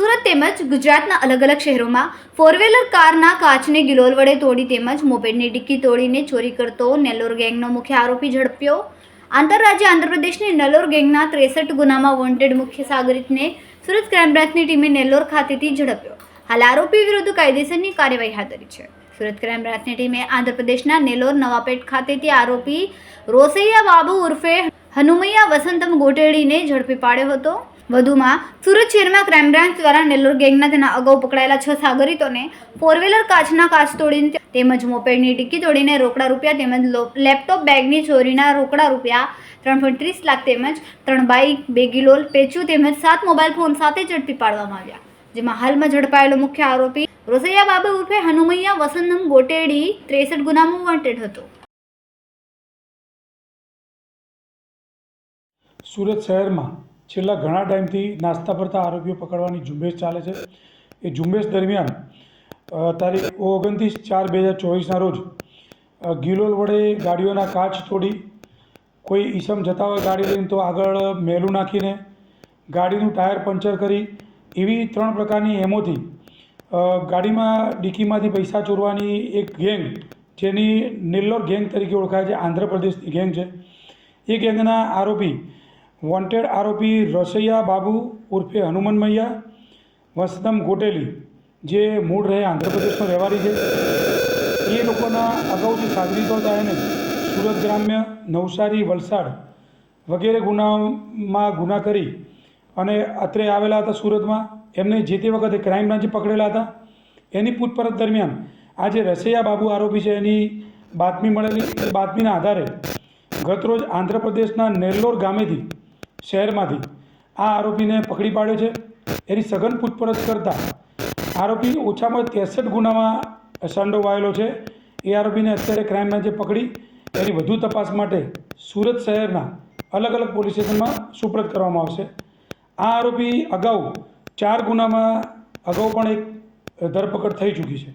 સુરત તેમજ ગુજરાતના અલગ અલગ શહેરોમાં ફોર વ્હીલર કારના કાચને ગિલોલ વડે તોડી તેમજ મોપેડની ડિક્કી તોડીને ચોરી કરતો નેલ્લોર ગેંગનો મુખ્ય આરોપી ઝડપ્યો। આંતરરાજ્ય આંધ્રપ્રદેશની નેલ્લોર ગેંગના 63 ગુનામાં વોન્ટેડ મુખ્ય સાગરીતને સુરત ક્રાઇમ બ્રાન્ચની ટીમે નેલ્લોર ખાતેથી ઝડપ્યો। હાલ આરોપી વિરુદ્ધ કાયદેસરની કાર્યવાહી હાથ ધરી છે। સુરત ક્રાઇમ બ્રાન્ચની ટીમે આંધ્રપ્રદેશના નેલ્લોર નવાપેટ ખાતેથી આરોપી રોસૈયા બાબુ ઉર્ફે હનુમૈયા વસંતમ ગોટેડીને ઝડપી પાડ્યો હતો। વધુમાં સુરત શહેરમાં ક્રાઇમ બ્રાન્ચ દ્વારા નેલ્લોર ગેંગના તેના અગાઉ પકડાયેલા 6 સાગરીતોને ફોર વ્હીલર કાચના કાચ તોડીને તેમજ મોપેડની ડિક્કી તોડીને રોકડા રૂપિયા તેમજ લેપટોપ બેગની ચોરીના રોકડા રૂપિયા 3.30 લાખ તેમજ 3 બાઇક 2 ગિલોલ પેચુ તેમજ 7 મોબાઈલ ફોન સાથે ઝડપી પાડવામાં આવ્યા। જેમાં હાલમાં ઝડપાયેલો મુખ્ય આરોપી રોસૈયા બાબુ ઉર્ફે હનુમૈયા વસંતમ ગોટેડી 63 ગુનામાં વોન્ટેડ હતો। સુરત શહેરમાં છેલ્લા ઘણા ટાઈમથી નાસ્તા ફરતા આરોપીઓ પકડવાની ઝુંબેશ ચાલે છે। એ ઝુંબેશ દરમિયાન તારીખ 29/4/2024ના રોજ ગિલોલ વડે ગાડીઓના કાચ તોડી કોઈ ઈસમ જતા હોય ગાડી લઈને તો આગળ મેલું નાખીને ગાડીનું ટાયર પંચર કરી એવી 3 પ્રકારની એમોથી ગાડીમાં ડિક્કીમાંથી પૈસા ચોરવાની એક ગેંગ, જેની નેલ્લોર ગેંગ તરીકે ઓળખાય છે, આંધ્રપ્રદેશની ગેંગ છે। એ ગેંગના આરોપી વોન્ટેડ આરોપી રોસૈયા બાબુ ઉર્ફે હનુમનમૈયા વસંતમ ગોટેલી, જે મૂળ રહે આંધ્રપ્રદેશનો રહેવારી છે, એ લોકોના અગાઉથી સાગરીતો હતા એને સુરત ગ્રામ્ય, નવસારી, વલસાડ વગેરે ગુના કરી અને અત્રે આવેલા હતા સુરતમાં। એમને જે તે વખતે ક્રાઇમ બ્રાન્ચે પકડેલા હતા। એની પૂછપરછ દરમિયાન આ જે રસૈયા બાબુ આરોપી છે એની બાતમી મળેલી, એ બાતમીના આધારે ગતરોજ આંધ્રપ્રદેશના નેલ્લોર ગામેથી શહેરમાંથી આ આરોપીને પકડી પાડ્યો છે। એની સઘન પૂછપરછ કરતાં આરોપી ઓછામાં 63 ગુનામાં સંડોવાયેલો છે। એ આરોપીને અત્યારે ક્રાઇમ બ્રાન્ચે પકડી એની વધુ તપાસ માટે સુરત શહેરના અલગ અલગ પોલીસ સ્ટેશનમાં સુપરત કરવામાં આવશે। આ આરોપી અગાઉ 4 ગુનામાં અગાઉ પણ એક ધરપકડ થઈ ચૂકી છે।